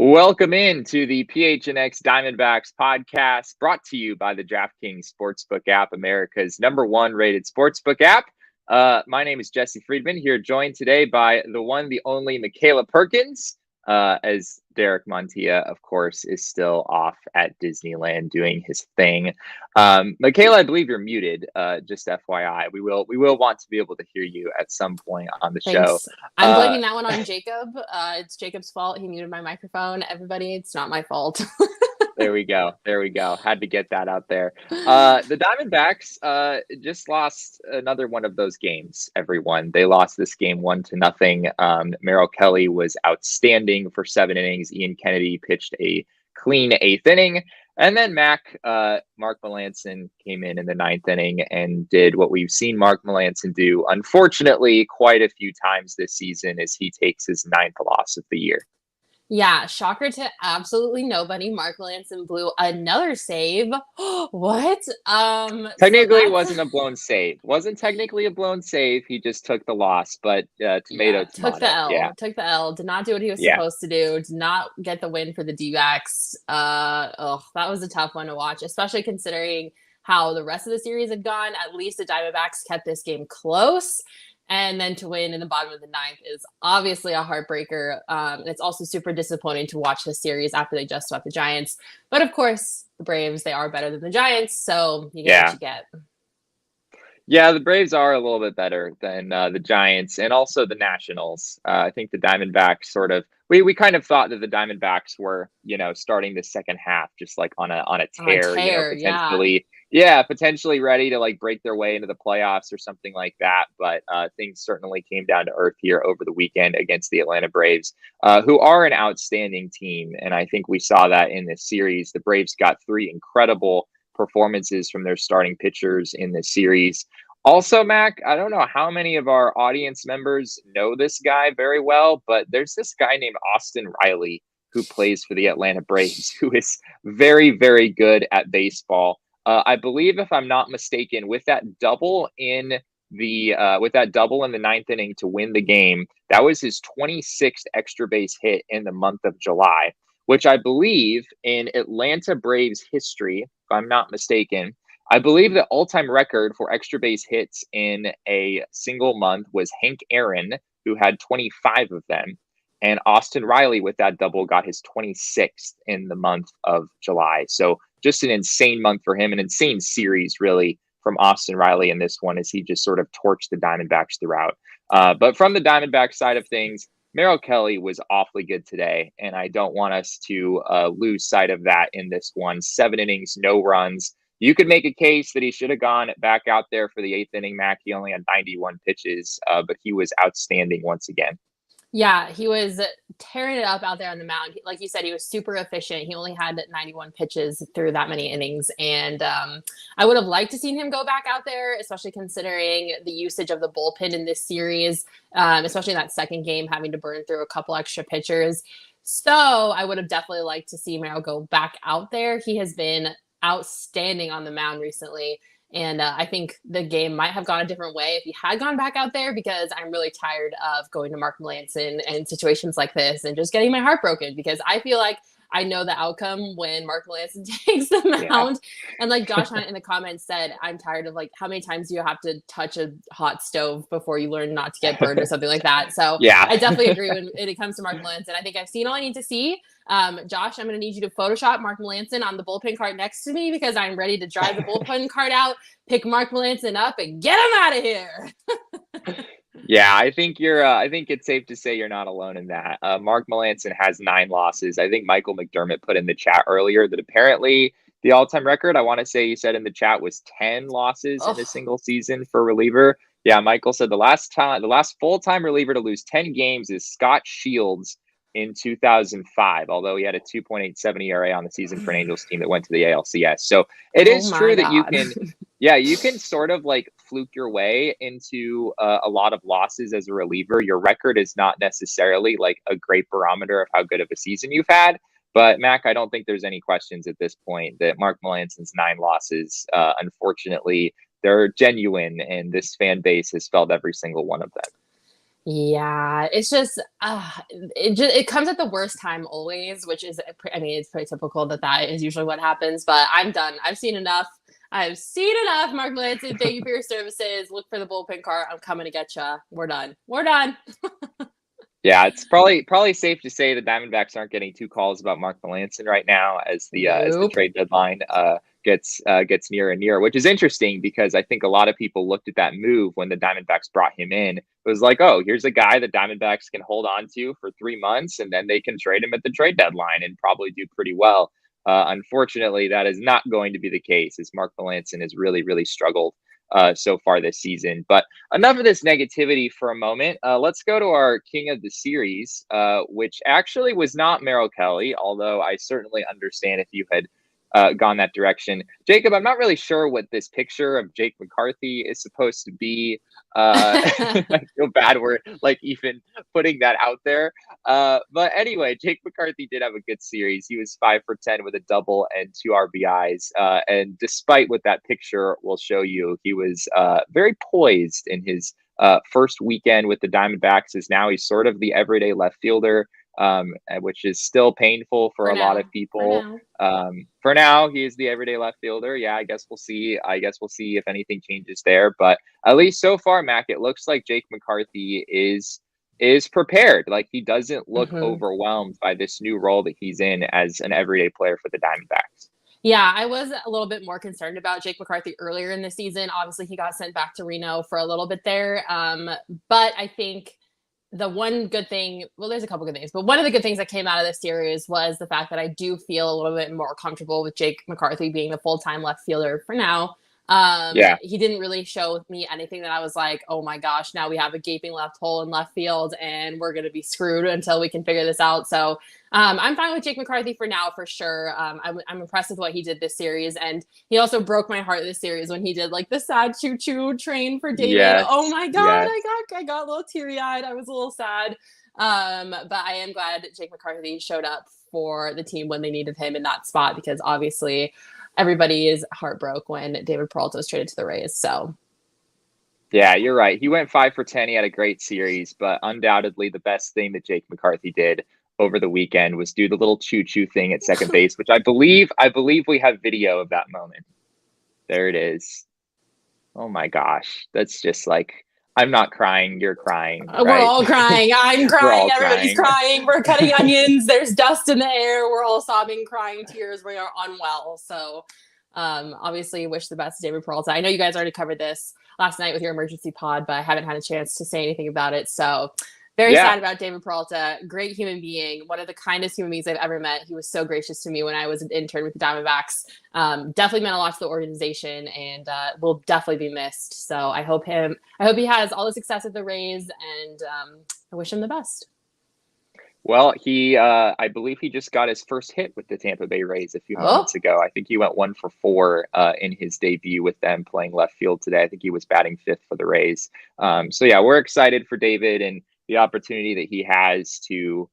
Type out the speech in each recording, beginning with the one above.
Welcome in to the PHNX Diamondbacks podcast, brought to you by the DraftKings Sportsbook app, America's #1 rated sportsbook app. My name is Jesse Friedman, here joined today by the one, the only Michaela Perkins, as Derek Montilla, of course, is still off at Disneyland doing his thing. Michaela, I believe you're muted. Just FYI, we will want to be able to hear you at some point on the show. I'm blaming that one on Jacob. It's Jacob's fault. He muted my microphone. Everybody, it's not my fault. There we go. Had to get that out there. The Diamondbacks just lost another one of those games, everyone. They lost this game 1-0. Merrill Kelly was outstanding for 7 innings. Ian Kennedy pitched a clean 8th inning. And then Mark Melancon came in the 9th inning and did what we've seen Mark Melancon do, unfortunately, quite a few times this season, as he takes his 9th loss of the year. Yeah, shocker to absolutely nobody. Mark Melancon blew another save. What? Technically, it wasn't a blown save. Wasn't technically a blown save. He just took the loss, but tomato. Took the L. Yeah. Took the L. Did not do what he was supposed to do. Did not get the win for the D-backs. That was a tough one to watch, especially considering how the rest of the series had gone. At least the Diamondbacks kept this game close. And then to win in the bottom of the 9th is obviously a heartbreaker. And it's also super disappointing to watch this series after they just swept the Giants. But of course, the Braves, they are better than the Giants. So you get what you get. Yeah, the Braves are a little bit better than the Giants and also the Nationals. I think the Diamondbacks sort of we kind of thought that the Diamondbacks were, starting the second half just like on a tear, potentially ready to like break their way into the playoffs or something like that. But things certainly came down to earth here over the weekend against the Atlanta Braves, who are an outstanding team. And I think we saw that in this series. The Braves got 3 incredible performances from their starting pitchers in this series. Also, Mac, I don't know how many of our audience members know this guy very well, but there's this guy named Austin Riley who plays for the Atlanta Braves, who is very, very good at baseball. I believe, if I'm not mistaken, with that double in the 9th inning to win the game, that was his 26th extra base hit in the month of July, which I believe in Atlanta Braves history, if I'm not mistaken, I believe the all-time record for extra base hits in a single month was Hank Aaron, who had 25 of them. And Austin Riley, with that double, got his 26th in the month of July. So just an insane month for him, an insane series, really, from Austin Riley in this one, as he just sort of torched the Diamondbacks throughout. But from the Diamondback side of things, Merrill Kelly was awfully good today, and I don't want us to lose sight of that in this one. 7 innings, no runs. You could make a case that he should have gone back out there for the 8th inning, Mac. He only had 91 pitches, but he was outstanding once again. Yeah, he was tearing it up out there on the mound. Like you said, he was super efficient. He only had 91 pitches through that many innings. And I would have liked to seen him go back out there, especially considering the usage of the bullpen in this series, especially in that second game, having to burn through a couple extra pitchers. So I would have definitely liked to see Merrill go back out there. He has been outstanding on the mound recently. And I think the game might have gone a different way if he had gone back out there, because I'm really tired of going to Mark Melancon and situations like this and just getting my heart broken, because I feel like I know the outcome when Mark Melancon takes the mound. Yeah. And like Josh Hunt in the comments said, I'm tired of like how many times do you have to touch a hot stove before you learn not to get burned or something like that. So yeah, I definitely agree when it comes to Mark Melancon. I think I've seen all I need to see. Josh, I'm going to need you to Photoshop Mark Melancon on the bullpen cart next to me, because I'm ready to drive the bullpen cart out, pick Mark Melancon up, and get him out of here. Yeah, I think I think it's safe to say you're not alone in that. Mark Melancon has 9 losses. I think Michael McDermott put in the chat earlier that apparently the all-time record, I want to say you said in the chat, was 10 losses in a single season for a reliever. Yeah, Michael said the last full-time reliever to lose 10 games is Scott Shields in 2005, although he had a 2.87 ERA on the season for an Angels team that went to the ALCS. So it is true that you can sort of like fluke your way into a lot of losses as a reliever. Your record is not necessarily like a great barometer of how good of a season you've had. But Mac, I don't think there's any questions at this point that Mark Melancon's 9 losses, unfortunately, they're genuine, and this fan base has felt every single one of them. Yeah, it's just, it comes at the worst time always, which is, I mean, it's pretty typical that that is usually what happens. But I'm done. I've seen enough. I've seen enough, Mark Melanson. Thank you for your services. Look for the bullpen car. I'm coming to get you. We're done. We're done. Yeah, it's probably safe to say the Diamondbacks aren't getting two calls about Mark Melanson right now as the Nope. trade deadline gets nearer and nearer, which is interesting because I think a lot of people looked at that move when the Diamondbacks brought him in. It was like, oh, here's a guy the Diamondbacks can hold on to for 3 months, and then they can trade him at the trade deadline and probably do pretty well. Unfortunately, that is not going to be the case, as Mark Melanson has really, really struggled so far this season. But enough of this negativity for a moment. Let's go to our king of the series, which actually was not Merrill Kelly, although I certainly understand if you had gone that direction. Jacob, I'm not really sure what this picture of Jake McCarthy is supposed to be. I feel bad we're like even putting that out there. But anyway, Jake McCarthy did have a good series. He was 5 for 10 with a double and 2 RBIs. And despite what that picture will show you, he was very poised in his first weekend with the Diamondbacks. As now he's sort of the everyday left fielder, which is still painful for a lot of people. For now, he is the everyday left fielder. Yeah, I guess we'll see. I guess we'll see if anything changes there. But at least so far, Mac, it looks like Jake McCarthy is prepared. Like he doesn't look overwhelmed by this new role that he's in as an everyday player for the Diamondbacks. Yeah, I was a little bit more concerned about Jake McCarthy earlier in the season. Obviously, he got sent back to Reno for a little bit there. But I think the one good thing, well, there's a couple good things, but one of the good things that came out of this series was the fact that I do feel a little bit more comfortable with Jake McCarthy being the full-time left fielder for now. He didn't really show me anything that I was like, oh my gosh, now we have a gaping left hole in left field and we're going to be screwed until we can figure this out. So I'm fine with Jake McCarthy for now, for sure. I'm impressed with what he did this series. And he also broke my heart this series when he did like the sad choo-choo train for David. Yes, oh my God, yes. I got a little teary-eyed. I was a little sad. But I am glad that Jake McCarthy showed up for the team when they needed him in that spot, because obviously everybody is heartbroken when David Peralta was traded to the Rays. So, yeah, you're right. He went 5 for 10. He had a great series, but undoubtedly the best thing that Jake McCarthy did over the weekend was do the little choo-choo thing at second base, which I believe we have video of that moment. There it is. Oh my gosh, that's just like, I'm not crying, you're crying. Right? We're all crying. I'm crying. Everybody's crying. We're cutting onions. There's dust in the air. We're all sobbing, crying tears. We are unwell. So obviously wish the best to David Peralta. I know you guys already covered this last night with your emergency pod, but I haven't had a chance to say anything about it. So very sad about David Peralta. Great human being. One of the kindest human beings I've ever met. He was so gracious to me when I was an intern with the Diamondbacks. Definitely meant a lot to the organization, and will definitely be missed. So I hope he has all the success at the Rays, and I wish him the best. Well, I believe he just got his first hit with the Tampa Bay Rays a few moments ago. I think he went 1 for 4 in his debut with them playing left field today. I think he was batting 5th for the Rays. So yeah, we're excited for David and the opportunity that he has to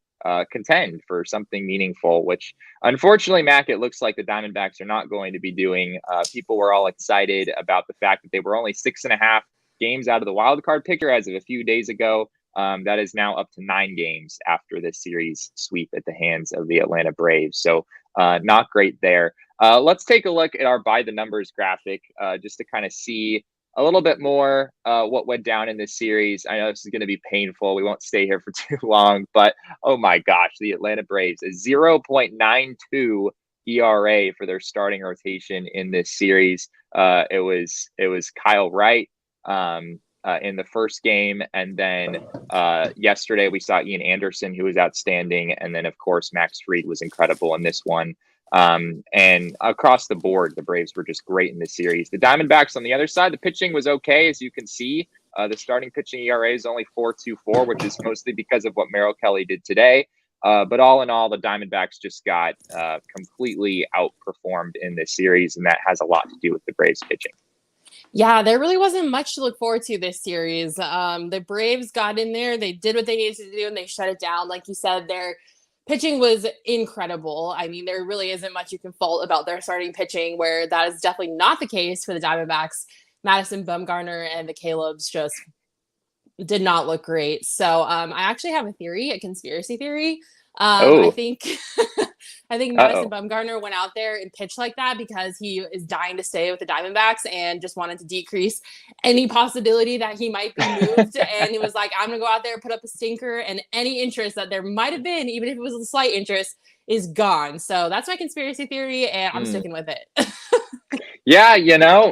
contend for something meaningful, which unfortunately, Mac, it looks like the Diamondbacks are not going to be doing. People were all excited about the fact that they were only 6.5 games out of the wild card picture as of a few days ago. That is now up to 9 games after this series sweep at the hands of the Atlanta Braves. So not great there. Let's take a look at our by the numbers graphic just to kind of see a little bit more what went down in this series. I know this is going to be painful. We won't stay here for too long, but oh my gosh, the Atlanta Braves, a 0.92 ERA for their starting rotation in this series. It was Kyle Wright in the first game, and then yesterday we saw Ian Anderson, who was outstanding, and then of course Max Fried was incredible in this one. And across the board, the Braves were just great in this series. The Diamondbacks on the other side, the pitching was okay, as you can see. The starting pitching ERA is only 4.24, which is mostly because of what Merrill Kelly did today. But all in all, the Diamondbacks just got completely outperformed in this series, and that has a lot to do with the Braves pitching. Yeah, there really wasn't much to look forward to this series. The Braves got in there, they did what they needed to do, and they shut it down. Like you said, their pitching was incredible. I mean, there really isn't much you can fault about their starting pitching, where that is definitely not the case for the Diamondbacks. Madison Bumgarner and the Calebs just did not look great. So I actually have a conspiracy theory. I Oh, think I think Madison uh-oh. Bumgarner went out there and pitched like that because he is dying to stay with the Diamondbacks and just wanted to decrease any possibility that he might be moved. And it was like, I'm gonna go out there, put up a stinker, and any interest that there might have been, even if it was a slight interest, is gone. So that's my conspiracy theory, and I'm Hmm. sticking with it. Yeah,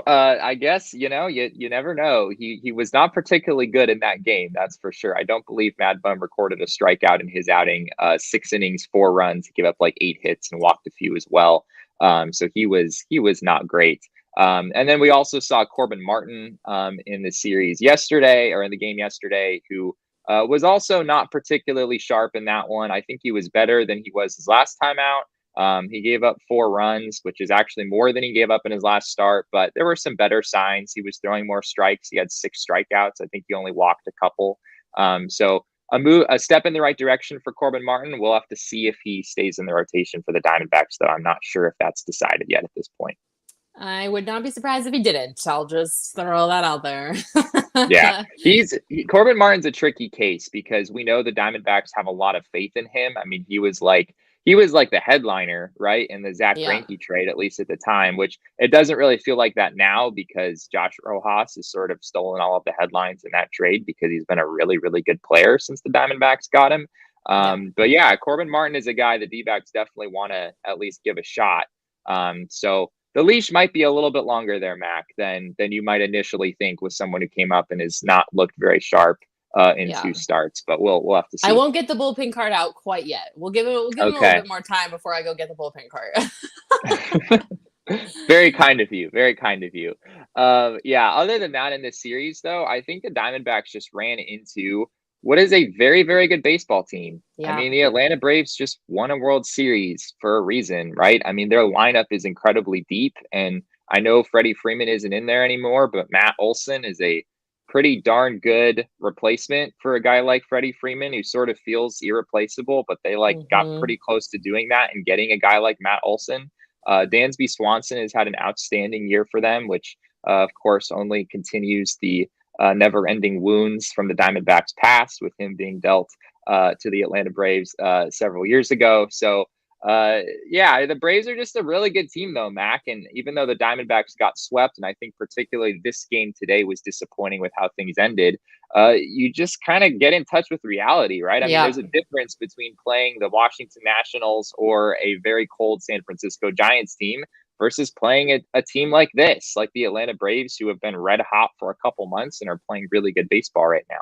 I guess, you never know. He was not particularly good in that game, that's for sure. I don't believe Mad Bum recorded a strikeout in his outing. 6 innings, 4 runs, he gave up like 8 hits and walked a few as well. So he was not great. And then we also saw Corbin Martin in the series yesterday, or in the game yesterday, who was also not particularly sharp in that one. I think he was better than he was his last time out. He gave up 4 runs, which is actually more than he gave up in his last start, but there were some better signs. He was throwing more strikes. He had 6 strikeouts. I think he only walked a couple. So a step in the right direction for Corbin Martin. We'll have to see if he stays in the rotation for the Diamondbacks, though. I'm not sure if that's decided yet at this point. I would not be surprised if he didn't. I'll just throw that out there. Yeah, Corbin Martin's a tricky case because we know the Diamondbacks have a lot of faith in him. I mean, he was like the headliner, right, in the Zach Yeah. Greinke trade, at least at the time, which it doesn't really feel like that now because Josh Rojas has sort of stolen all of the headlines in that trade because he's been a really, really good player since the Diamondbacks got him. Yeah. But yeah, Corbin Martin is a guy the D-backs definitely want to at least give a shot. So the leash might be a little bit longer there, Mac, than you might initially think with someone who came up and has not looked very sharp in Yeah. 2 starts. But we'll have to I see. won't get the bullpen card out quite yet. We'll give him a little Okay. bit more time before I go get the bullpen card. Very kind of you. Very kind of you. Yeah. Other than that, in this series, though, I think the Diamondbacks just ran into what is a very, very good baseball team. I Yeah. mean, the Atlanta Braves just won a World Series for a reason, right? I mean, their lineup is incredibly deep, and I know Freddie Freeman isn't in there anymore, but Matt Olson is a pretty darn good replacement for a guy like Freddie Freeman, who sort of feels irreplaceable, but they got Hmm. pretty close to doing that and getting a guy like Matt Olson. Dansby Swanson has had an outstanding year for them, which, of course, only continues the never-ending wounds from the Diamondbacks' past, with him being dealt to the Atlanta Braves several years ago. So, yeah, the Braves are just a really good team, though, Mac. And even though the Diamondbacks got swept, and I think particularly this game today was disappointing with how things ended, you just kind of get in touch with reality, right? I mean, Yeah. there's a difference between playing the Washington Nationals or a very cold San Francisco Giants team versus playing a team like this, like the Atlanta Braves, who have been red hot for a couple months and are playing really good baseball right now.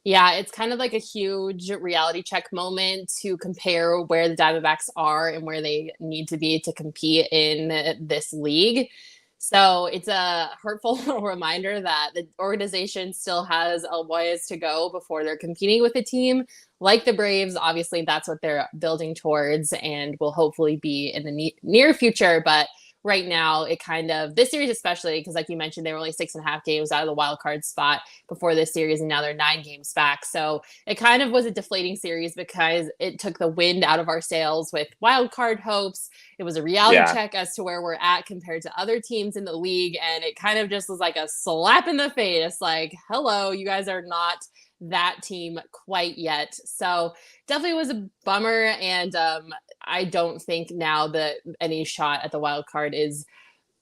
Yeah, it's kind of like a huge reality check moment to compare where the Diamondbacks are and where they need to be to compete in this league. So it's a hurtful reminder that the organization still has a ways to go before they're competing with a team like the Braves. Obviously, that's what they're building towards and will hopefully be in the near future. But right now, it kind of, this series especially, because like you mentioned, they were only 6.5 games out of the wild card spot before this series, and now they're 9 games back. So it kind of was a deflating series because it took the wind out of our sails with wild card hopes. It was a reality Yeah. check as to where we're at compared to other teams in the league. And it kind of just was like a slap in the face, like, hello, you guys are not that team quite yet. So definitely was a bummer. And I don't think now that any shot at the wild card is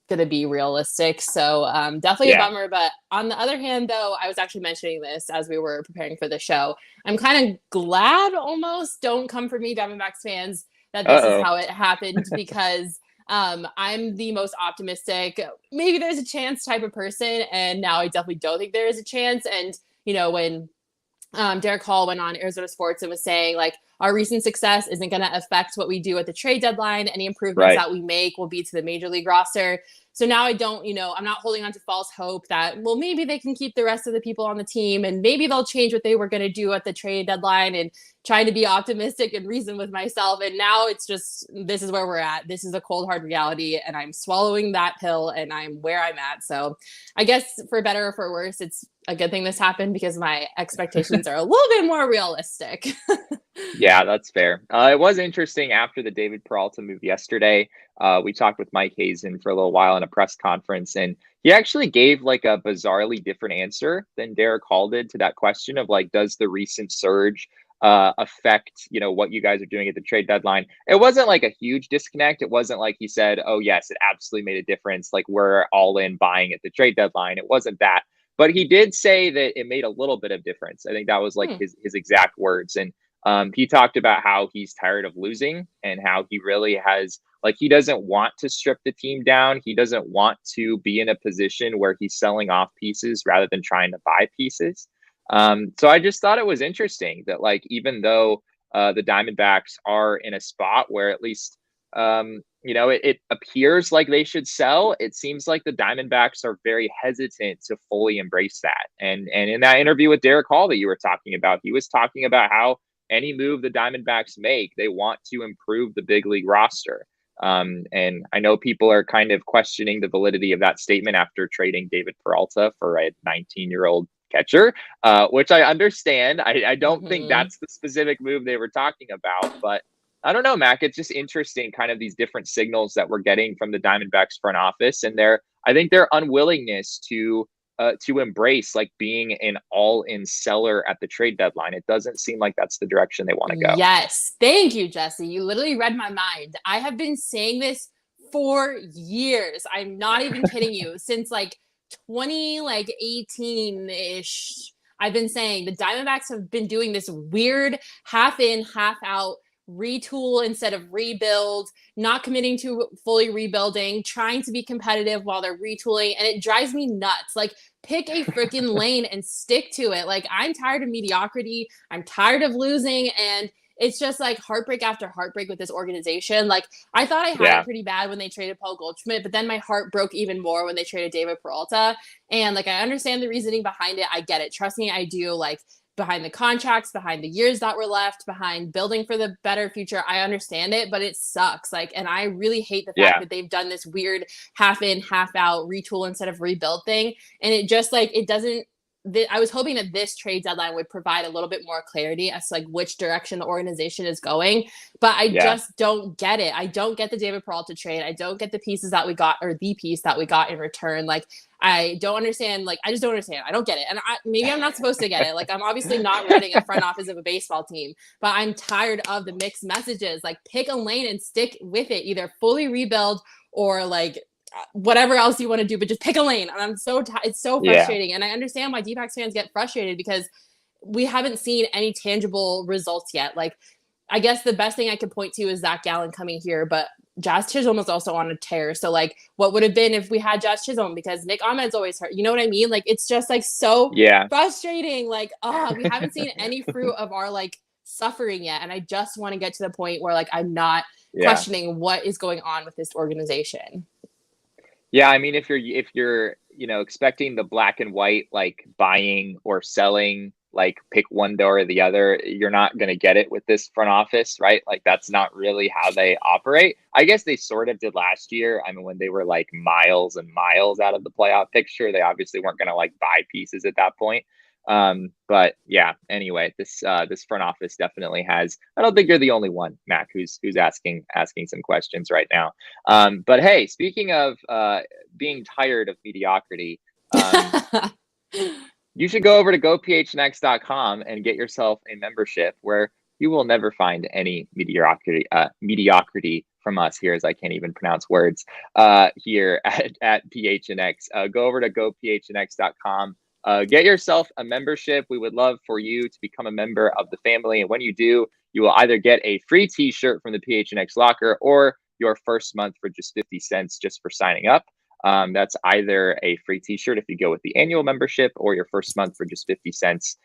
going to be realistic. So definitely a Yeah. bummer. But on the other hand, though, I was actually mentioning this as we were preparing for the show. I'm kind of glad almost, don't come for me, Diamondbacks fans, that this is Uh-oh. how it happened because I'm the most optimistic, maybe there's a chance type of person. And now I definitely don't think there is a chance. And, when Derek Hall went on Arizona Sports and was saying, like, our recent success isn't going to affect what we do at the trade deadline. Any improvements Right. that we make will be to the major league roster. So now I don't, I'm not holding on to false hope that, well, maybe they can keep the rest of the people on the team and maybe they'll change what they were going to do at the trade deadline, and trying to be optimistic and reason with myself. And now it's just, this is where we're at. This is a cold, hard reality. And I'm swallowing that pill and I'm where I'm at. So I guess for better or for worse, it's a good thing this happened because my expectations are a little bit more realistic. Yeah, that's fair. It was interesting after the David Peralta move yesterday. We talked with Mike Hazen for a little while in a press conference, and He actually gave like a bizarrely different answer than Derek Hall did to that question of like, does the recent surge affect, what you guys are doing at the trade deadline? It wasn't like a huge disconnect. It wasn't like he said, oh, yes, it absolutely made a difference. Like we're all in buying at the trade deadline. It wasn't that. But he did say that it made a little bit of difference. I think that was like his exact words. And he talked about how he's tired of losing and how he really has like he doesn't want to strip the team down. He doesn't want to be in a position where he's selling off pieces rather than trying to buy pieces. So I just thought it was interesting that like even though the Diamondbacks are in a spot where at least it appears like they should sell, it seems like the Diamondbacks are very hesitant to fully embrace that. And in that interview with Derek Hall that you were talking about, he was talking about how any move the Diamondbacks make, they want to improve the big league roster. And I know people are kind of questioning the validity of that statement after trading David Peralta for a 19-year-old catcher, which I understand. I don't think that's the specific move they were talking about, but I don't know, Mac. It's just interesting, kind of these different signals that we're getting from the Diamondbacks front office, and I think their unwillingness to embrace like being an all-in seller at the trade deadline. It doesn't seem like that's the direction they want to go. Yes. Thank you, Jesse. You literally read my mind. I have been saying this for years. I'm not even kidding you. Since like 2018-ish, I've been saying the Diamondbacks have been doing this weird half in, half out retool instead of rebuild, not committing to fully rebuilding, trying to be competitive while they're retooling. And it drives me nuts. Like, pick a freaking lane and stick to it. Like, I'm tired of mediocrity. I'm tired of losing. And it's just like heartbreak after heartbreak with this organization. Like, I thought I had it pretty bad when they traded Paul Goldschmidt, but then my heart broke even more when they traded David Peralta. And like, I understand the reasoning behind it. I get it. Trust me, I do. Like, behind the contracts, behind the years that were left, behind building for the better future. I understand it, but it sucks. Like, and I really hate the fact that they've done this weird half in, half out retool instead of rebuild thing. And it just like, it doesn't, I was hoping that this trade deadline would provide a little bit more clarity as to like which direction the organization is going, but I just don't get it. I don't get the David Peralta trade. I don't get the pieces that we got, or the piece that we got in return. Like, I don't understand. Like, I just don't understand. I don't get it. And maybe I'm not supposed to get it. Like, I'm obviously not running a front office of a baseball team, but I'm tired of the mixed messages. Like, pick a lane and stick with it. Either fully rebuild or like whatever else you want to do, but just pick a lane. And I'm so it's so frustrating. And I understand why D-backs fans get frustrated because we haven't seen any tangible results yet. Like, I guess the best thing I could point to is Zach Gallen coming here, but Jazz Chisholm was also on a tear. So like, what would have been if we had Jazz Chisholm, because Nick Ahmed's always hurt. You know what I mean? Like, it's just like so frustrating. Like, we haven't seen any fruit of our like suffering yet. And I just want to get to the point where like, I'm not questioning what is going on with this organization. Yeah, I mean, if you're expecting the black and white, like buying or selling, like pick one door or the other, you're not going to get it with this front office, right? Like, that's not really how they operate. I guess they sort of did last year. I mean, when they were like miles and miles out of the playoff picture, they obviously weren't going to like buy pieces at that point. But yeah, anyway, this front office definitely has, I don't think you're the only one, Mac, who's asking some questions right now. But hey, speaking of being tired of mediocrity, you should go over to gophnx.com and get yourself a membership where you will never find any mediocrity from us here, as I can't even pronounce words here at PHNX. Go over to gophnx.com. Get yourself a membership. We would love for you to become a member of the family. And when you do, you will either get a free t-shirt from the PHNX Locker or your first month for just 50 cents just for signing up. That's either a free t-shirt if you go with the annual membership, or your first month for just 50 cents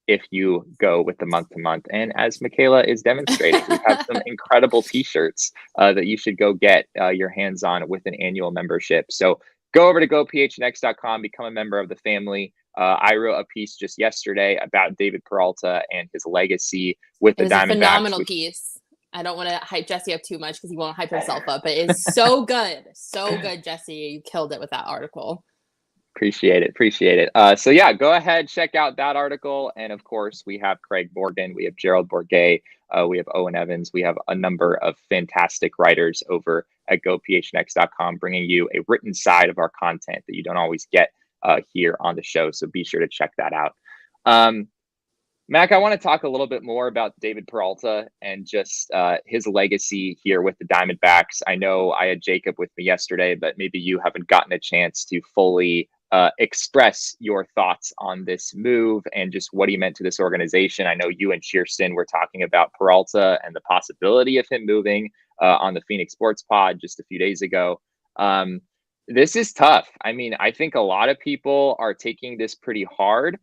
if you go with the month-to-month. And as Michaela is demonstrating, we have some incredible t-shirts that you should go get your hands on with an annual membership. So go over to gophnx.com, become a member of the family. I wrote a piece just yesterday about David Peralta and his legacy with the Diamondbacks. It's a phenomenal piece. I don't want to hype Jesse up too much because he won't hype himself up, but it's so good. So good, Jesse. You killed it with that article. Appreciate it. So yeah, go ahead, check out that article. And of course, we have Craig Morgan, we have Gerald Bourget, we have Owen Evans. We have a number of fantastic writers over at gophnx.com bringing you a written side of our content that you don't always get here on the show. So be sure to check that out. Mac, I want to talk a little bit more about David Peralta and just his legacy here with the Diamondbacks. I know I had Jacob with me yesterday, but maybe you haven't gotten a chance to fully express your thoughts on this move and just what he meant to this organization. I know you and Shearston were talking about Peralta and the possibility of him moving on the Phoenix Sports Pod just a few days ago. This is tough. I mean, I think a lot of people are taking this pretty hard.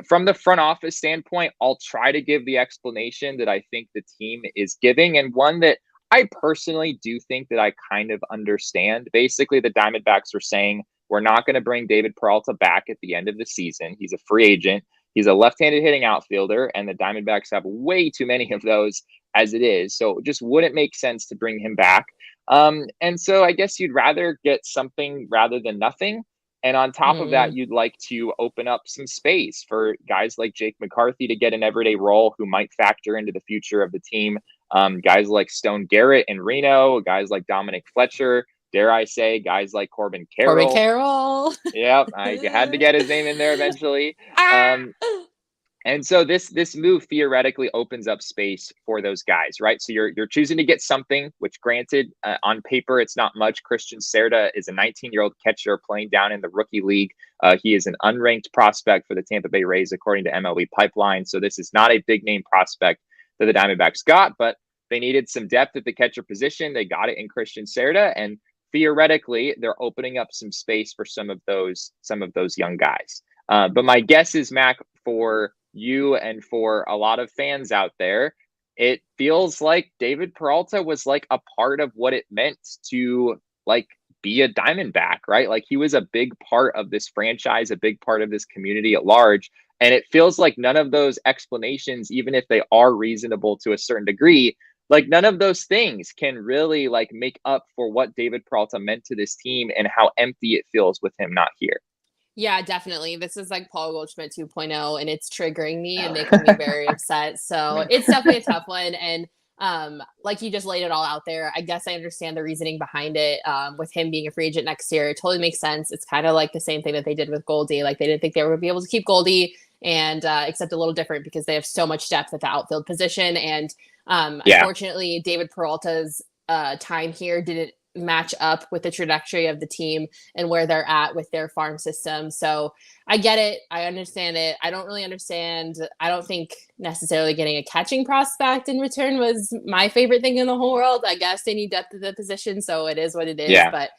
From the front office standpoint, I'll try to give the explanation that I think the team is giving, and one that I personally do think that I kind of understand. Basically, the Diamondbacks are saying, we're not going to bring David Peralta back at the end of the season. He's a free agent. He's a left-handed hitting outfielder, and the Diamondbacks have way too many of those as it is. So it just wouldn't make sense to bring him back. And so I guess you'd rather get something rather than nothing. And on top of that, you'd like to open up some space for guys like Jake McCarthy to get an everyday role who might factor into the future of the team. Guys like Stone Garrett and Reno, guys like Dominic Fletcher, dare I say, guys like Corbin Carroll. Yep, I had to get his name in there eventually. And so this move theoretically opens up space for those guys, right? So you're choosing to get something, which granted, on paper, it's not much. Christian Cerda is a 19-year-old catcher playing down in the rookie league. He is an unranked prospect for the Tampa Bay Rays, according to MLB Pipeline. So this is not a big name prospect that the Diamondbacks got, but they needed some depth at the catcher position. They got it in Christian Cerda, and theoretically, they're opening up some space for some of those young guys. But my guess is, Mac, for you and for a lot of fans out there, it feels like David Peralta was like a part of what it meant to like be a Diamondback, right? Like he was a big part of this franchise, a big part of this community at large. And it feels like none of those explanations, even if they are reasonable to a certain degree, like none of those things can really like make up for what David Peralta meant to this team and how empty it feels with him not here. Yeah, definitely. This is like Paul Goldschmidt 2.0, and it's triggering me and making me very upset. So it's definitely a tough one. And like you just laid it all out there. I guess I understand the reasoning behind it. With him being a free agent next year, it totally makes sense. It's kind of like the same thing that they did with Goldie. Like they didn't think they were going to be able to keep Goldie, and except a little different because they have so much depth at the outfield position. And unfortunately, David Peralta's time here didn't match up with the trajectory of the team and where they're at with their farm system. So I get it. I understand it. I don't really understand. I don't think necessarily getting a catching prospect in return was my favorite thing in the whole world. I guess they need depth at the position, so it is what it is. Yeah. But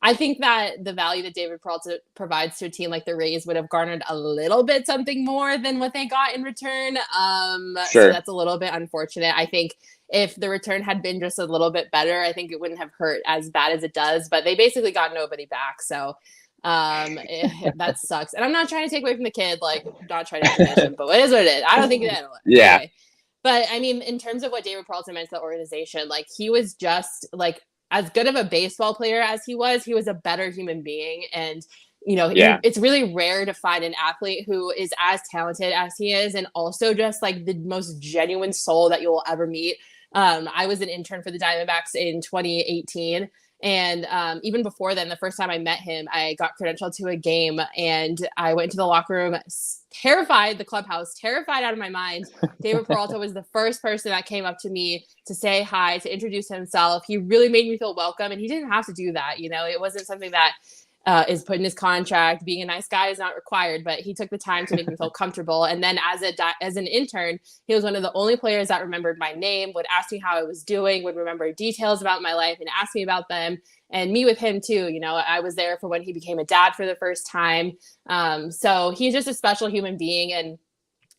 I think that the value that David Peralta provides to a team like the Rays would have garnered a little bit something more than what they got in return. So that's a little bit unfortunate. I think if the return had been just a little bit better, I think it wouldn't have hurt as bad as it does. But they basically got nobody back. So that sucks. And I'm not trying to take away from the kid, like not trying to punish him, but it is what it is. I don't think that. Yeah. Anyway. But I mean, in terms of what David Peralta meant to the organization, like he was just like as good of a baseball player as he was a better human being. And you know, it's really rare to find an athlete who is as talented as he is and also just like the most genuine soul that you'll ever meet. I was an intern for the Diamondbacks in 2018. And even before then, the first time I met him, I got credentialed to a game and I went into the locker room, terrified, the clubhouse, terrified out of my mind. David Peralta was the first person that came up to me to say hi, to introduce himself. He really made me feel welcome. And he didn't have to do that. You know, it wasn't something that is put in his contract. Being a nice guy is not required, but he took the time to make me feel comfortable. And then as an intern, he was one of the only players that remembered my name, would ask me how I was doing, would remember details about my life and ask me about them, and me with him too. You know, I was there for when he became a dad for the first time. So he's just a special human being. And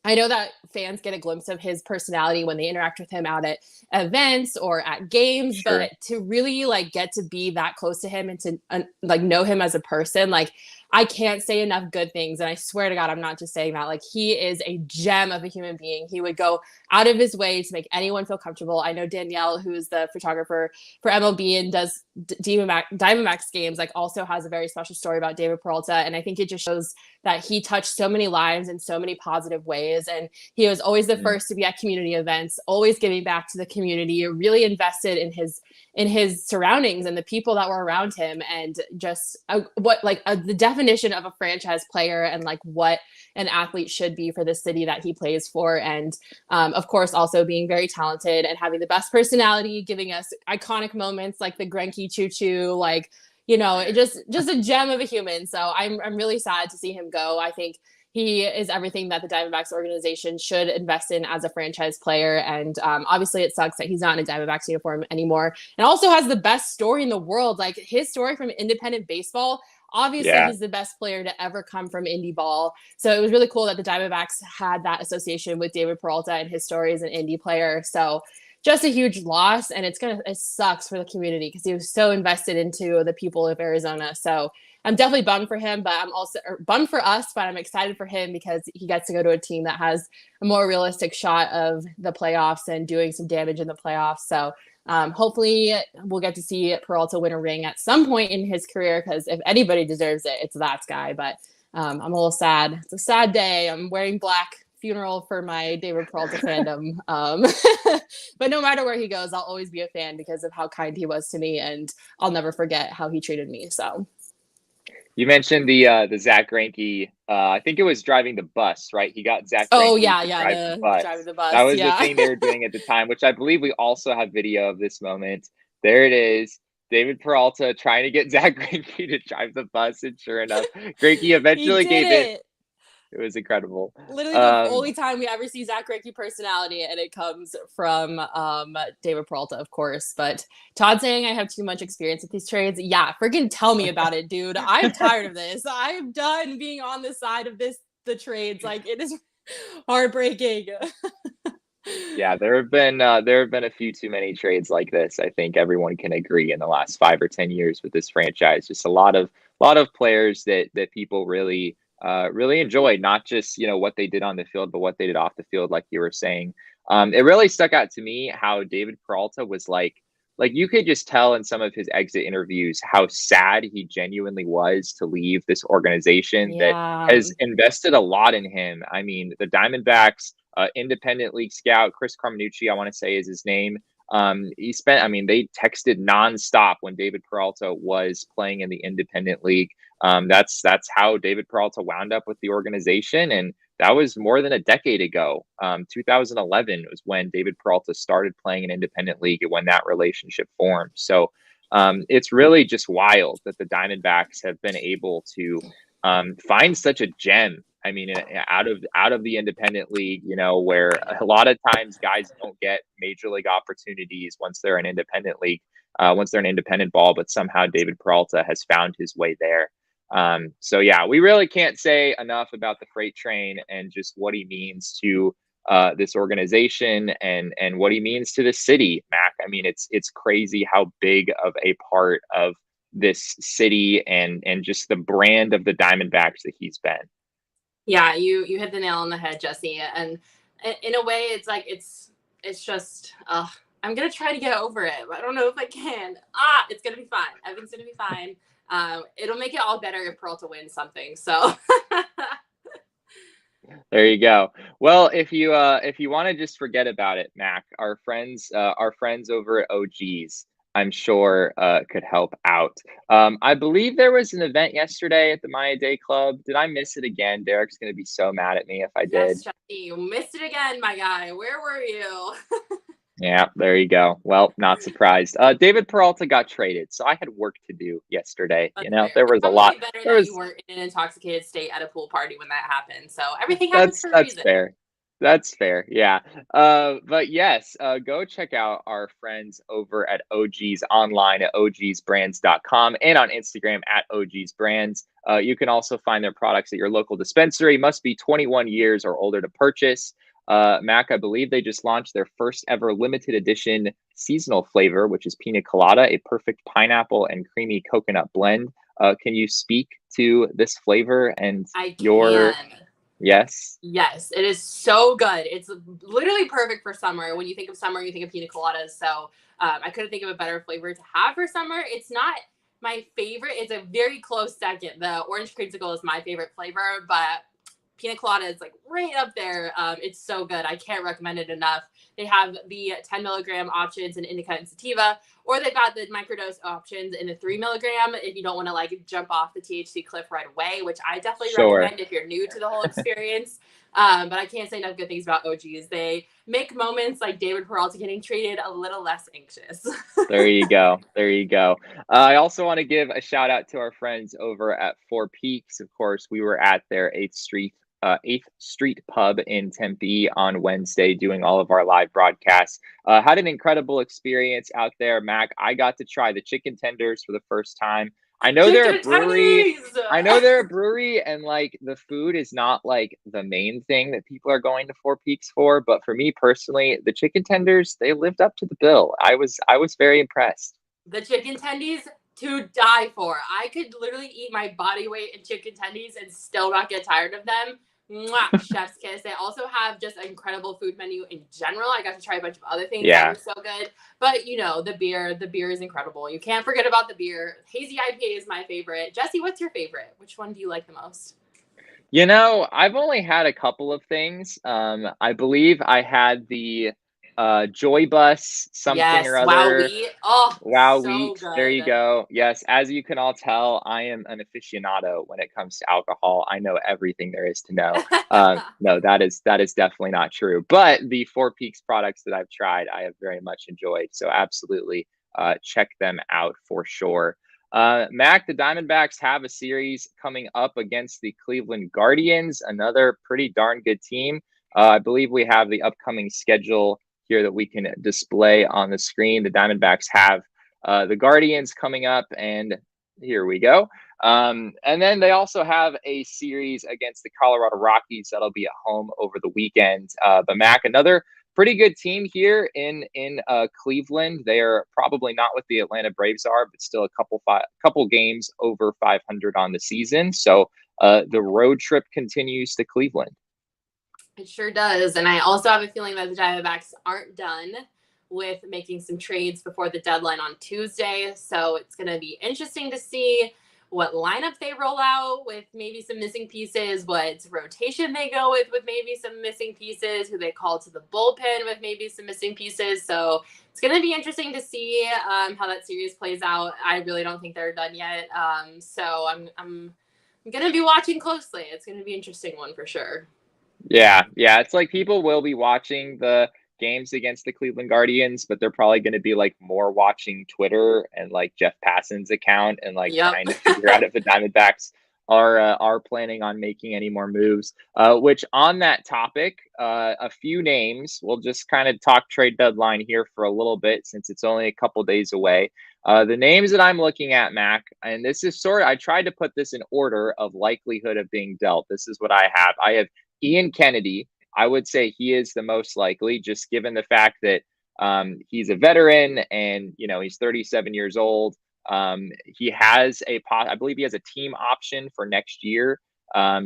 I know that fans get a glimpse of his personality when they interact with him out at events or at games, but to really like get to be that close to him and to like know him as a person, like I can't say enough good things. And I swear to God, I'm not just saying that. Like, he is a gem of a human being. He would go out of his way to make anyone feel comfortable. I know Danielle, who's the photographer for MLB and does Diamondbacks games, like, also has a very special story about David Peralta. And I think it just shows that he touched so many lives in so many positive ways. And he was always the first to be at community events, always giving back to the community, really invested in his surroundings and the people that were around him, and just the definition of a franchise player and like what an athlete should be for the city that he plays for. And of course, also being very talented and having the best personality, giving us iconic moments like the Greinke choo choo, like, you know, it just a gem of a human. So I'm really sad to see him go. I think he is everything that the Diamondbacks organization should invest in as a franchise player. And obviously it sucks that he's not in a Diamondbacks uniform anymore. And also has the best story in the world. Like, his story from independent baseball, obviously he's the best player to ever come from indie ball. So it was really cool that the Diamondbacks had that association with David Peralta and his story as an indie player. So just a huge loss. And it sucks for the community because he was so invested into the people of Arizona. So I'm definitely bummed for him, but I'm also bummed for us, but I'm excited for him because he gets to go to a team that has a more realistic shot of the playoffs and doing some damage in the playoffs. So hopefully we'll get to see Peralta win a ring at some point in his career, because if anybody deserves it, it's that guy. But I'm a little sad. It's a sad day. I'm wearing black, funeral for my David Peralta fandom. But no matter where he goes, I'll always be a fan because of how kind he was to me, and I'll never forget how he treated me. So. You mentioned the Zach Greinke. I think it was driving the bus, right? He got Zach Greinke driving the bus. That was the thing they were doing at the time, which I believe we also have video of this moment. There it is. David Peralta trying to get Zach Greinke to drive the bus, and sure enough, Greinke eventually gave it. It was incredible. Literally the only time we ever see Zach Greinke personality, and it comes from David Peralta, of course. But Todd saying I have too much experience with these trades. Yeah, freaking tell me about it, dude. I'm tired of this. I'm done being on the side of the trades. Like, it is heartbreaking. Yeah, there have been a few too many trades like this. I think everyone can agree in the last 5 or 10 years with this franchise. Just a lot of players that people really enjoyed, not just, you know, what they did on the field, but what they did off the field, like you were saying. It really stuck out to me how David Peralta was like you could just tell in some of his exit interviews how sad he genuinely was to leave this organization that has invested a lot in him. I mean, the Diamondbacks, independent league scout Chris Carminucci, I want to say is his name. They texted nonstop when David Peralta was playing in the independent league. That's how David Peralta wound up with the organization. And that was more than a decade ago. 2011 was when David Peralta started playing in independent league and when that relationship formed. So it's really just wild that the Diamondbacks have been able to find such a gem. I mean, out of the independent league, you know, where a lot of times guys don't get major league opportunities once they're an independent league, once they're an independent ball, but somehow David Peralta has found his way there. So yeah, we really can't say enough about the freight train and just what he means to this organization and what he means to the city, Mac. I mean, it's crazy how big of a part of this city and just the brand of the Diamondbacks that he's been. Yeah, you hit the nail on the head, Jesse. And in a way, it's like it's just I'm gonna try to get over it, but I don't know if I can. It's gonna be fine. Everything's gonna be fine. It'll make it all better if Peralta wins something. So there you go. Well, if you want to just forget about it, Mac, our friends over at OGs, I'm sure could help out. I believe there was an event yesterday at the Maya Day Club. Did I miss it again? Derek's going to be so mad at me if I did. Yes, Jesse, you missed it again, my guy. Where were you? Yeah, there you go. Well, not surprised. David Peralta got traded, so I had work to do yesterday. That's you know, fair. there was a lot. You weren't in an intoxicated state at a pool party when that happened. So everything happens for a reason. That's fair. That's fair. Yeah. But yes, go check out our friends over at OGs online at ogsbrands.com and on Instagram at ogsbrands. You can also find their products at your local dispensary. Must be 21 years or older to purchase. Mac, I believe they just launched their first ever limited edition seasonal flavor, which is pina colada, a perfect pineapple and creamy coconut blend. Can you speak to this flavor and I your? can. Yes. Yes, it is so good. It's literally perfect for summer. When you think of summer, you think of pina coladas. So I couldn't think of a better flavor to have for summer. It's not my favorite. It's a very close second. The orange creamsicle is my favorite flavor, but pina colada is like right up there. It's so good. I can't recommend it enough. They have the 10 milligram options in indica and sativa, or they've got the microdose options in the 3 milligram if you don't want to like jump off the THC cliff right away, which I definitely Sure. recommend if you're new to the whole experience. But I can't say enough good things about OGs. They make moments like David Peralta getting treated a little less anxious. There you go. There you go. I also want to give a shout out to our friends over at Four Peaks. Of course, we were at their 8th Street Pub in Tempe on Wednesday doing all of our live broadcasts. Had an incredible experience out there, Mac. I got to try the chicken tenders for the first time. I know they're a brewery. I know they're a brewery, and like the food is not like the main thing that people are going to Four Peaks for. But for me personally, the chicken tenders, they lived up to the bill. I was very impressed. The chicken tendies to die for. I could literally eat my body weight in chicken tendies and still not get tired of them. Mwah, chef's kiss. They also have just an incredible food menu in general. I got to try a bunch of other things that were so good. But you know, the beer is incredible. You can't forget about the beer. Hazy IPA is my favorite. Jesse, what's your favorite? Which one do you like the most? You know, I've only had a couple of things. I believe I had the Joy Bus something Yes, or wow other. wheat. Oh, Wow so Wheat. There you good. go. Yes, as you can all tell, I am an aficionado when it comes to alcohol. I know everything there is to know. No, that is definitely not true. But the Four Peaks products that I've tried, I have very much enjoyed. So absolutely check them out for sure. Mac, the Diamondbacks have a series coming up against the Cleveland Guardians, another pretty darn good team. I believe we have the upcoming schedule here that we can display on the screen. The Diamondbacks have the Guardians coming up, and here we go. And then they also have a series against the Colorado Rockies that'll be at home over the weekend. But Mac, another pretty good team here in Cleveland. They are probably not what the Atlanta Braves are, but still a couple games over 500 on the season. So the road trip continues to Cleveland. It sure does. And I also have a feeling that the Diamondbacks aren't done with making some trades before the deadline on Tuesday. So it's going to be interesting to see what lineup they roll out with maybe some missing pieces, what rotation they go with maybe some missing pieces, who they call to the bullpen with maybe some missing pieces. So it's going to be interesting to see how that series plays out. I really don't think they're done yet. So I'm going to be watching closely. It's going to be an interesting one for sure. Yeah, it's like people will be watching the games against the Cleveland Guardians, but they're probably going to be like more watching Twitter and like Jeff Passan's account and like Yep. trying to figure out if the Diamondbacks are planning on making any more moves. Which on that topic, a few names. We'll just kind of talk trade deadline here for a little bit since it's only a couple days away. The names that I'm looking at, Mac, and this is I tried to put this in order of likelihood of being dealt. This is what I have. I have Ian Kennedy. I would say he is the most likely, just given the fact that he's a veteran and he's 37 years old. He has I believe he has a team option for next year.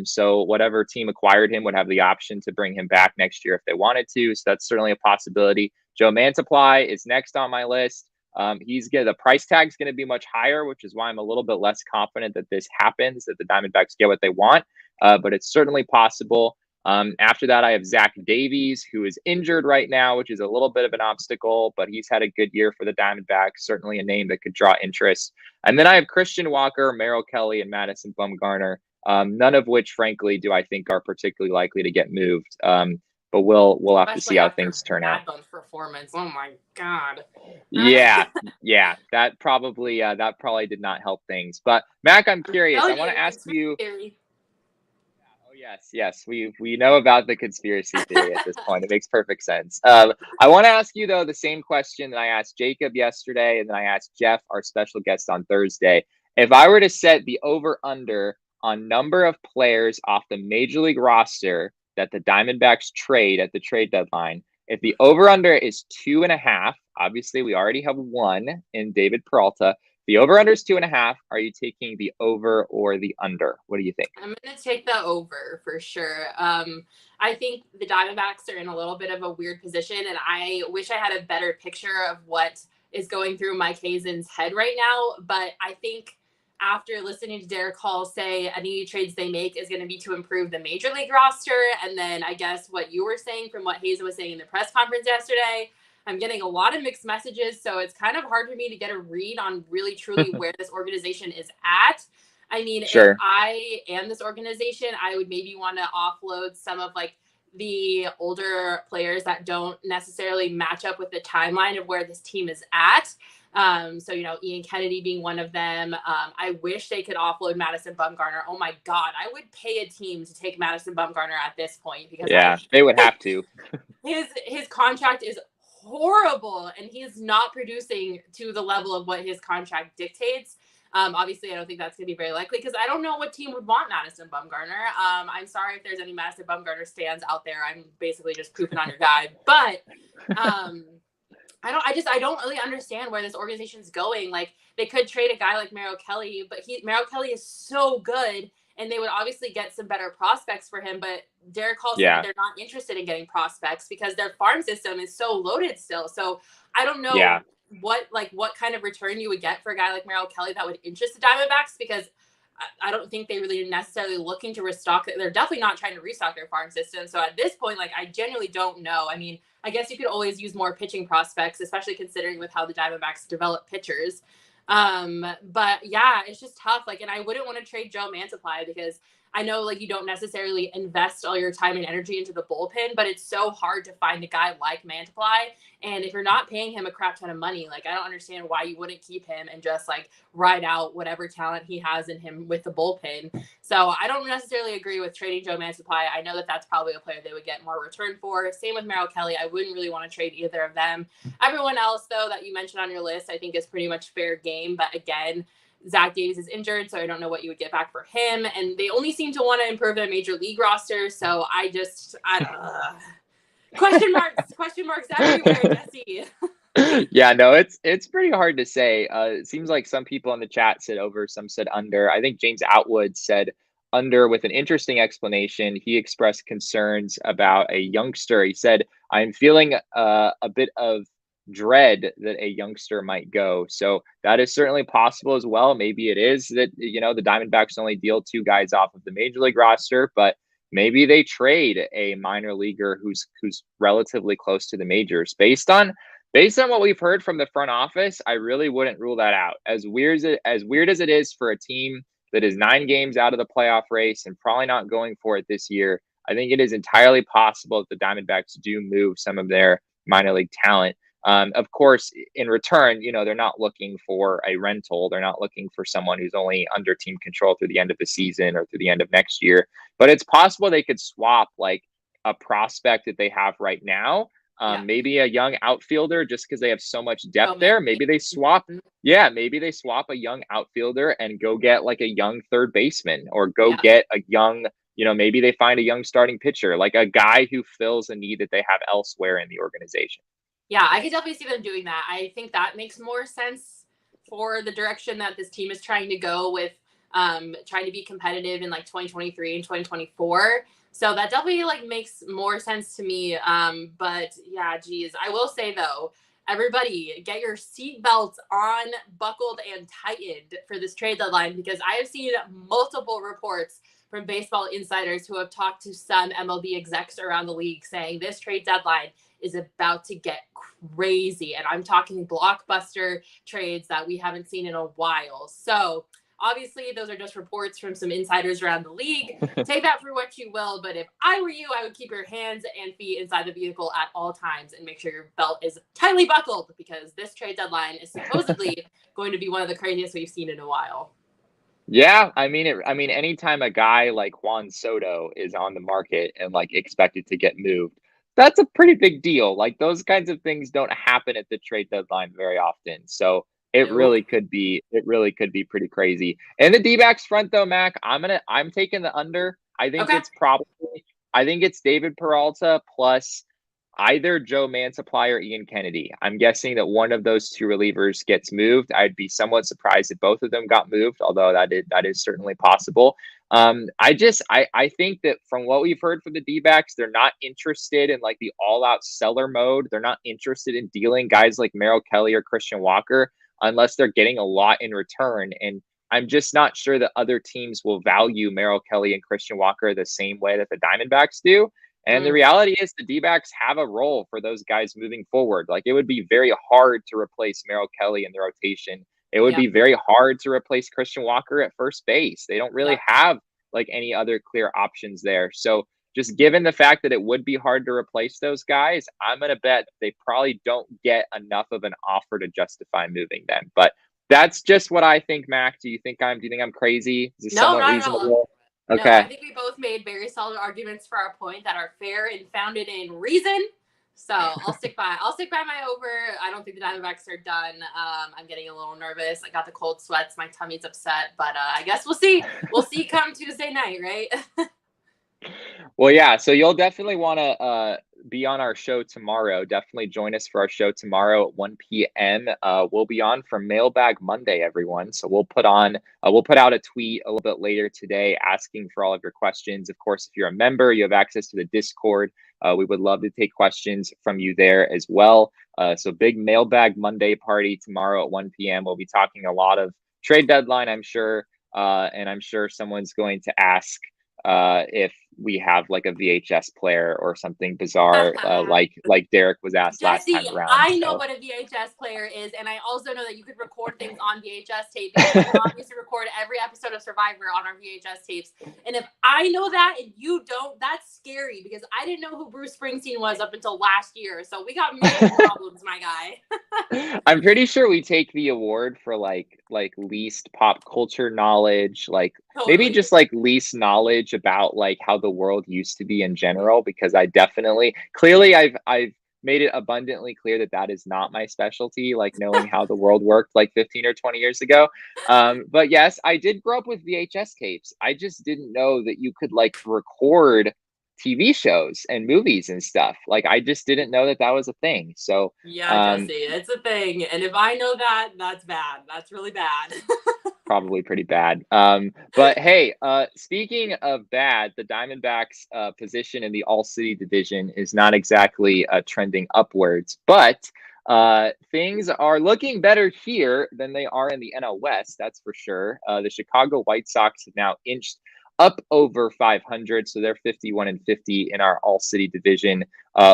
So whatever team acquired him would have the option to bring him back next year if they wanted to. So that's certainly a possibility. Joe Mantiply is next on my list. The price tag's going to be much higher, which is why I'm a little bit less confident that this happens, that the Diamondbacks get what they want. But it's certainly possible. After that, I have Zach Davies, who is injured right now, which is a little bit of an obstacle, but he's had a good year for the Diamondbacks, certainly a name that could draw interest. And then I have Christian Walker, Merrill Kelly, and Madison Bumgarner, none of which, frankly, do I think are particularly likely to get moved. But we'll have to see how things turn out. MadBum's performance. Oh my God. Yeah, that probably did not help things. But Mac, I'm curious. I want to ask you. Yes. We know about the conspiracy theory at this point. It makes perfect sense. I want to ask you, though, the same question that I asked Jacob yesterday, and then I asked Jeff, our special guest, on Thursday. If I were to set the over-under on number of players off the Major League roster that the Diamondbacks trade at the trade deadline, if the over-under is 2.5, obviously we already have one in David Peralta. The over-under is 2.5. Are you taking the over or the under? What do you think? I'm going to take the over for sure. I think the Diamondbacks are in a little bit of a weird position, and I wish I had a better picture of what is going through Mike Hazen's head right now. But I think after listening to Derek Hall say any trades they make is going to be to improve the major league roster, and then I guess what you were saying from what Hazen was saying in the press conference yesterday, I'm getting a lot of mixed messages. So it's kind of hard for me to get a read on really truly where this organization is at. I mean, Sure. if I am this organization, I would maybe want to offload some of like the older players that don't necessarily match up with the timeline of where this team is at. So, Ian Kennedy being one of them. I wish they could offload Madison Bumgarner. Oh my God, I would pay a team to take Madison Bumgarner at this point because they would have to. His contract is horrible and he is not producing to the level of what his contract dictates. Obviously, I don't think that's going to be very likely because I don't know what team would want Madison Bumgarner. I'm sorry if there's any Madison Bumgarner stands out there. I'm basically just pooping on your guy. But I don't really understand where this organization is going. Like, they could trade a guy like Merrill Kelly, but Merrill Kelly is so good, and they would obviously get some better prospects for him. But Derek Hall said they're not interested in getting prospects because their farm system is so loaded still. So I don't know what kind of return you would get for a guy like Merrill Kelly that would interest the Diamondbacks, because I don't think they really necessarily looking to restock. They're definitely not trying to restock their farm system. So at this point, I genuinely don't know. I mean, I guess you could always use more pitching prospects, especially considering with how the Diamondbacks develop pitchers. But yeah, it's just tough. And I wouldn't want to trade Joe Mantiply because I know you don't necessarily invest all your time and energy into the bullpen, but it's so hard to find a guy like Mantiply. And if you're not paying him a crap ton of money, I don't understand why you wouldn't keep him and just ride out whatever talent he has in him with the bullpen. So I don't necessarily agree with trading Joe Mantiply. I know that that's probably a player they would get more return for. Same with Merrill Kelly. I wouldn't really want to trade either of them. Everyone else, though, that you mentioned on your list, I think is pretty much fair game. But again, Zach Davies is injured, so I don't know what you would get back for him. And they only seem to want to improve their major league roster. So I question marks everywhere, Jesse. Yeah, no, it's pretty hard to say. It seems like some people in the chat said over, some said under. I think James Outwood said under with an interesting explanation. He expressed concerns about a youngster. He said, "I'm feeling a bit of dread that a youngster might go." So that is certainly possible as well. Maybe it is that the Diamondbacks only deal 2 guys off of the major league roster, but maybe they trade a minor leaguer who's relatively close to the majors. Based on what we've heard from the front office, I really wouldn't rule that out. As weird as it is for a team that is 9 games out of the playoff race and probably not going for it this year, I think it is entirely possible that the Diamondbacks do move some of their minor league talent. Of course, in return, they're not looking for a rental. They're not looking for someone who's only under team control through the end of the season or through the end of next year. But it's possible they could swap a prospect that they have right now. Maybe a young outfielder, just because they have so much depth there. Maybe they swap. Yeah, maybe they swap a young outfielder and go get a young third baseman, or go get a young, maybe they find a young starting pitcher, a guy who fills a need that they have elsewhere in the organization. Yeah, I could definitely see them doing that. I think that makes more sense for the direction that this team is trying to go with, trying to be competitive in 2023 and 2024. So that definitely makes more sense to me. But yeah, geez, I will say though, everybody get your seatbelts on, buckled, and tightened for this trade deadline, because I have seen multiple reports from baseball insiders who have talked to some MLB execs around the league saying this trade deadline is about to get crazy. And I'm talking blockbuster trades that we haven't seen in a while. So obviously those are just reports from some insiders around the league. Take that for what you will. But if I were you, I would keep your hands and feet inside the vehicle at all times and make sure your belt is tightly buckled, because this trade deadline is supposedly going to be one of the craziest we've seen in a while. Yeah, I mean, anytime a guy like Juan Soto is on the market and expected to get moved, that's a pretty big deal. Those kinds of things don't happen at the trade deadline very often. So it really could be pretty crazy. And the D-backs front though, Mac, I'm taking the under. I think it's David Peralta plus either Joe Mantiply or Ian Kennedy. I'm guessing that one of those two relievers gets moved. I'd be somewhat surprised if both of them got moved, although that is certainly possible. I think that from what we've heard from the D-backs, they're not interested in like the all-out seller mode. They're not interested in dealing guys like Merrill Kelly or Christian Walker unless they're getting a lot in return. And I'm just not sure that other teams will value Merrill Kelly and Christian Walker the same way that the Diamondbacks do. And the reality is the D-backs have a role for those guys moving forward. Like it would be very hard to replace Merrill Kelly in the rotation. It would be very hard to replace Christian Walker at first base. They don't really have like any other clear options there. So just given the fact that it would be hard to replace those guys, I'm going to bet they probably don't get enough of an offer to justify moving them. But that's just what I think, Mac. Do you think I'm crazy? Is this somewhat reasonable? Okay. No, I think we both made very solid arguments for our point that are fair and founded in reason. So I'll stick by my over. I don't think the Diamondbacks are done. I'm getting a little nervous. I got the cold sweats. My tummy's upset, but I guess we'll see. We'll see come Tuesday night, right? Well, yeah. So you'll definitely want to be on our show tomorrow. Definitely join us for our show tomorrow at 1 p.m. We'll be on for Mailbag Monday, everyone. So we'll put out a tweet a little bit later today asking for all of your questions. Of course, if you're a member, you have access to the Discord. We would love to take questions from you there as well. So big Mailbag Monday party tomorrow at 1 p.m. We'll be talking a lot of trade deadline, I'm sure. And I'm sure someone's going to ask if we have like a VHS player or something bizarre, like Derek was asked last time around. I know what a VHS player is, and I also know that you could record things on VHS tape. My mom used to record every episode of Survivor on our VHS tapes, and if I know that and you don't, that's scary because I didn't know who Bruce Springsteen was up until last year. So we got many problems, my guy. I'm pretty sure we take the award for like least pop culture knowledge, like maybe just like least knowledge about like how the world used to be in general, because I've made it abundantly clear that is not my specialty, like knowing how the world worked like 15 or 20 years ago. But yes, I did grow up with VHS tapes. I just didn't know that you could like record TV shows and movies and stuff. Like I just didn't know that was a thing. So yeah, Jesse, it's a thing. And if I know that, that's bad. That's really bad. Probably pretty bad. But hey, speaking of bad, the Diamondbacks position in the All-City division is not exactly trending upwards, but things are looking better here than they are in the NL West, that's for sure. The Chicago White Sox have now inched up over 500, so they're 51-50 in our All-City division,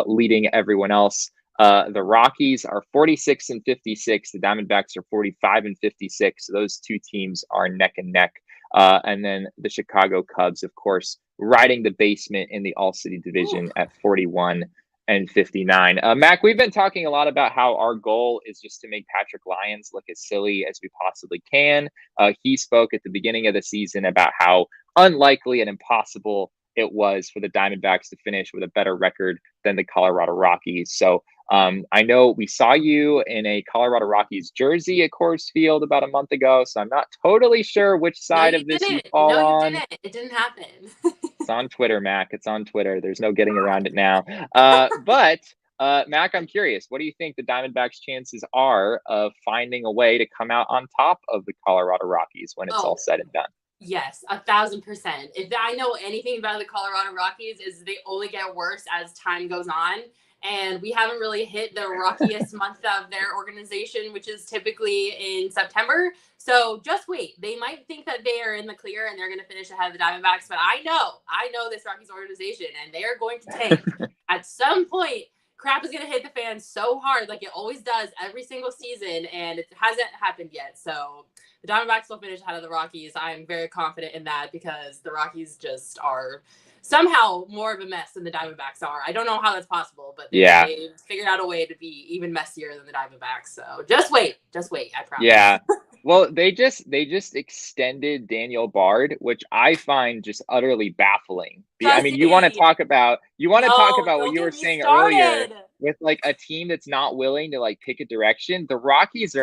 leading everyone else. The Rockies are 46-56. The Diamondbacks are 45-56. So those two teams are neck and neck. And then the Chicago Cubs, of course, riding the basement in the All-City division at 41-59. Mac, we've been talking a lot about how our goal is just to make Patrick Lyons look as silly as we possibly can. He spoke at the beginning of the season about how unlikely and impossible it was for the Diamondbacks to finish with a better record than the Colorado Rockies. So I know we saw you in a Colorado Rockies jersey at Coors Field about a month ago, so I'm not totally sure which side of this you fall on. No, it didn't happen. It's on Twitter, Mac. It's on Twitter. There's no getting around it now. But Mac, I'm curious. What do you think the Diamondbacks' chances are of finding a way to come out on top of the Colorado Rockies when it's all said and done? Yes, 1,000%. If I know anything about the Colorado Rockies is they only get worse as time goes on. And we haven't really hit the rockiest month of their organization, which is typically in September. So just wait. They might think that they are in the clear and they're going to finish ahead of the Diamondbacks. But I know this Rockies organization, and they are going to tank. At some point, crap is going to hit the fan so hard, like it always does every single season, and it hasn't happened yet. So the Diamondbacks will finish ahead of the Rockies. I'm very confident in that because the Rockies just are somehow more of a mess than the Diamondbacks are. I don't know how that's possible, but they've figured out a way to be even messier than the Diamondbacks. So just wait, I promise. Yeah. Well, they just extended Daniel Bard, which I find just utterly baffling. I mean, you want to talk about what you were saying earlier with like a team that's not willing to like pick a direction. The Rockies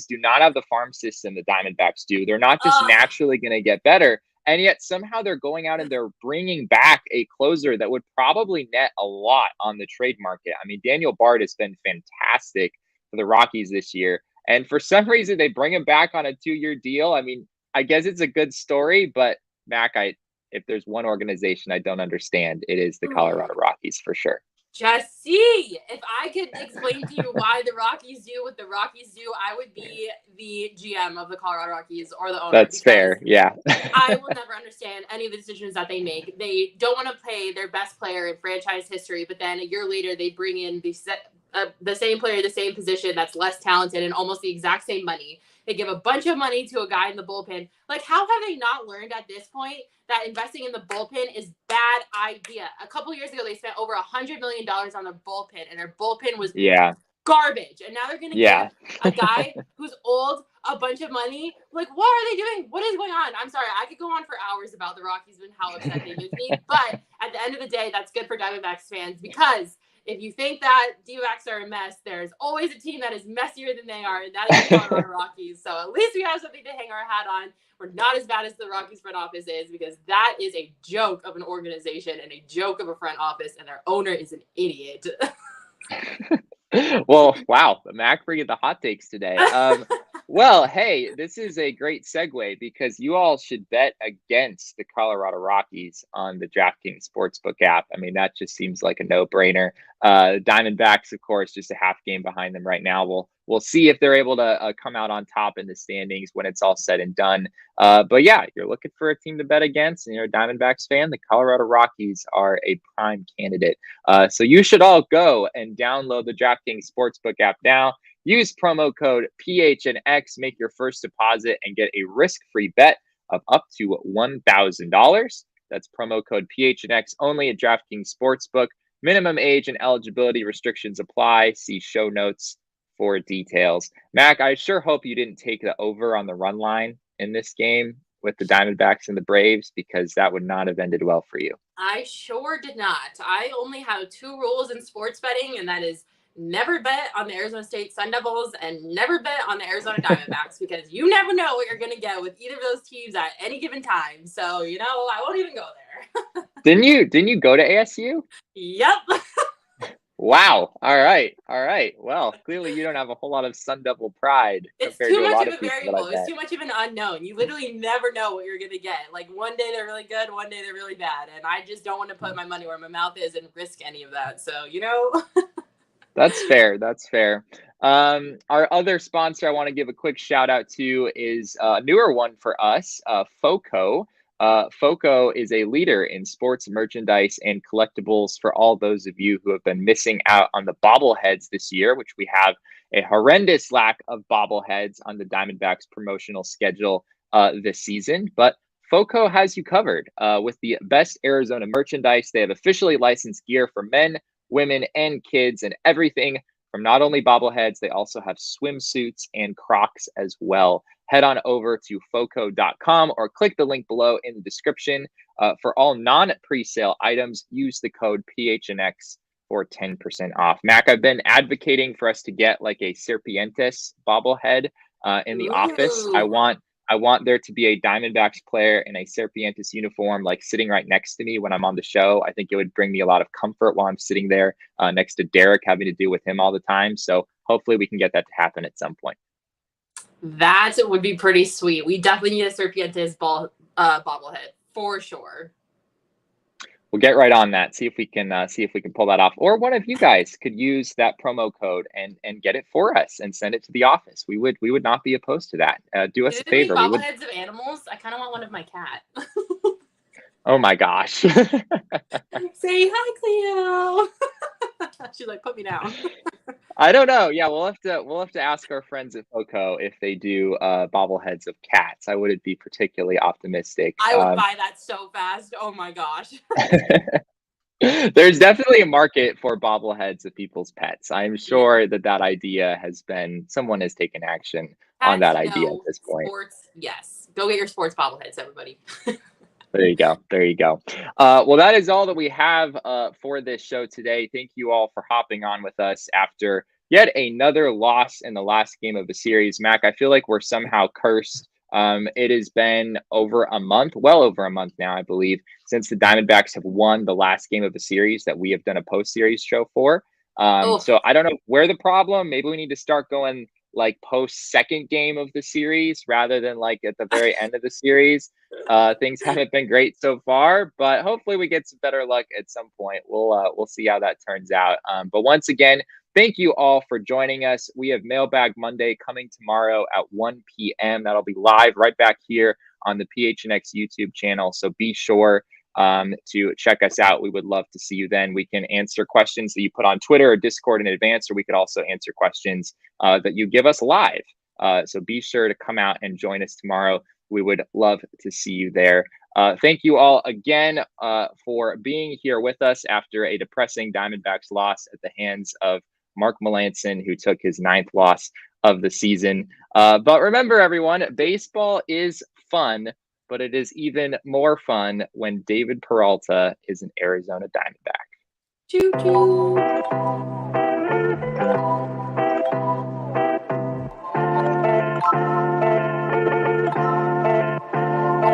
do not have the farm system the Diamondbacks do. They're not just naturally going to get better. And yet somehow they're going out and they're bringing back a closer that would probably net a lot on the trade market. I mean, Daniel Bard has been fantastic for the Rockies this year. And for some reason, they bring him back on a 2-year deal. I mean, I guess it's a good story, but Mac, if there's one organization I don't understand, it is the Colorado Rockies for sure. Jesse, if I could explain to you why the Rockies do what the Rockies do, I would be the GM of the Colorado Rockies or the owner. That's fair. Yeah. I will never understand any of the decisions that they make. They don't want to pay their best player in franchise history, but then a year later they bring in the same player, the same position that's less talented and almost the exact same money. They give a bunch of money to a guy in the bullpen. Like, how have they not learned at this point that investing in the bullpen is bad idea? A couple years ago, they spent over $100 million on their bullpen, and their bullpen was garbage. And now they're going to give a guy who's old a bunch of money. Like, what are they doing? What is going on? I'm sorry. I could go on for hours about the Rockies and how upset they make me. But at the end of the day, that's good for Diamondbacks fans, because if you think that D-backs are a mess, there's always a team that is messier than they are, and that is the Colorado Rockies. So at least we have something to hang our hat on. We're not as bad as the Rockies front office is, because that is a joke of an organization and a joke of a front office, and their owner is an idiot. Well, wow, Mac bringing the hot takes today. Well, hey, this is a great segue, because you all should bet against the Colorado Rockies on the DraftKings Sportsbook app. I mean, that just seems like a no-brainer. Diamondbacks, of course, just a half game behind them right now. We'll see if they're able to come out on top in the standings when it's all said and done. But yeah, you're looking for a team to bet against, and you're a Diamondbacks fan, the Colorado Rockies are a prime candidate. So you should all go and download the DraftKings Sportsbook app now. Use promo code PHNX, make your first deposit, and get a risk-free bet of up to $1,000. That's promo code PHNX only at DraftKings Sportsbook. Minimum age and eligibility restrictions apply. See show notes for details. Mac, I sure hope you didn't take the over on the run line in this game with the Diamondbacks and the Braves, because that would not have ended well for you. I sure did not. I only have 2 rules in sports betting, and that is never bet on the Arizona State Sun Devils and never bet on the Arizona Diamondbacks, because you never know what you're going to get with either of those teams at any given time. So, I won't even go there. Didn't you go to ASU? Yep. Wow. All right. Well, clearly you don't have a whole lot of Sun Devil pride. It's too much of a variable. It's too much of an unknown. You literally never know what you're going to get. Like, one day they're really good, one day they're really bad. And I just don't want to put my money where my mouth is and risk any of that. So, That's fair. Our other sponsor I want to give a quick shout out to is a newer one for us, FOCO. FOCO is a leader in sports merchandise and collectibles for all those of you who have been missing out on the bobbleheads this year, which we have a horrendous lack of bobbleheads on the Diamondbacks promotional schedule this season. But FOCO has you covered with the best Arizona merchandise. They have officially licensed gear for men, women, and kids, and everything from not only bobbleheads, they also have swimsuits and Crocs as well. Head on over to foco.com or click the link below in the description. For all non-presale items, use the code PHNX for 10% off. Mac, I've been advocating for us to get like a Serpientes bobblehead in the office. I want there to be a Diamondbacks player in a Serpientes uniform, like sitting right next to me when I'm on the show. I think it would bring me a lot of comfort while I'm sitting there next to Derek, having to deal with him all the time. So hopefully we can get that to happen at some point. That would be pretty sweet. We definitely need a Serpientes bobblehead for sure. We'll get right on that. See if we can pull that off. Or one of you guys could use that promo code and get it for us and send it to the office. We would not be opposed to that. Do us a favor. Bobbleheads of animals. I kind of want one of my cat. Oh my gosh. Say hi, Cleo. She's like, put me down. I don't know. Yeah, we'll have to ask our friends at FOCO if they do bobbleheads of cats. I wouldn't be particularly optimistic. I would buy that so fast. Oh my gosh. There's definitely a market for bobbleheads of people's pets. I'm sure that idea someone has taken action on that idea at this point. Sports, yes. Go get your sports bobbleheads, everybody. There you go. Well, that is all that we have for this show today. Thank you all for hopping on with us after yet another loss in the last game of the series. Mac, I feel like we're somehow cursed It has been over a month, well over a month now, I believe, since the Diamondbacks have won the last game of a series that we have done a post-series show for. Oh, So I don't know where the problem. Maybe we need to start going like post second game of the series rather than like at the very end of the series. Things haven't been great so far, but hopefully we get some better luck at some point. We'll see how that turns out. But once again, thank you all for joining us. We have Mailbag Monday coming tomorrow at 1 p.m. That'll be live right back here on the PHNX YouTube channel. So be sure to check us out. We would love to see you then. We can answer questions that you put on Twitter or Discord in advance, or we could also answer questions that you give us live. So be sure to come out and join us tomorrow. We would love to see you there. Thank you all again for being here with us after a depressing Diamondbacks loss at the hands of Mark Melancon, who took his 9th loss of the season. But remember, everyone, baseball is fun, but it is even more fun when David Peralta is an Arizona Diamondback. choo choo.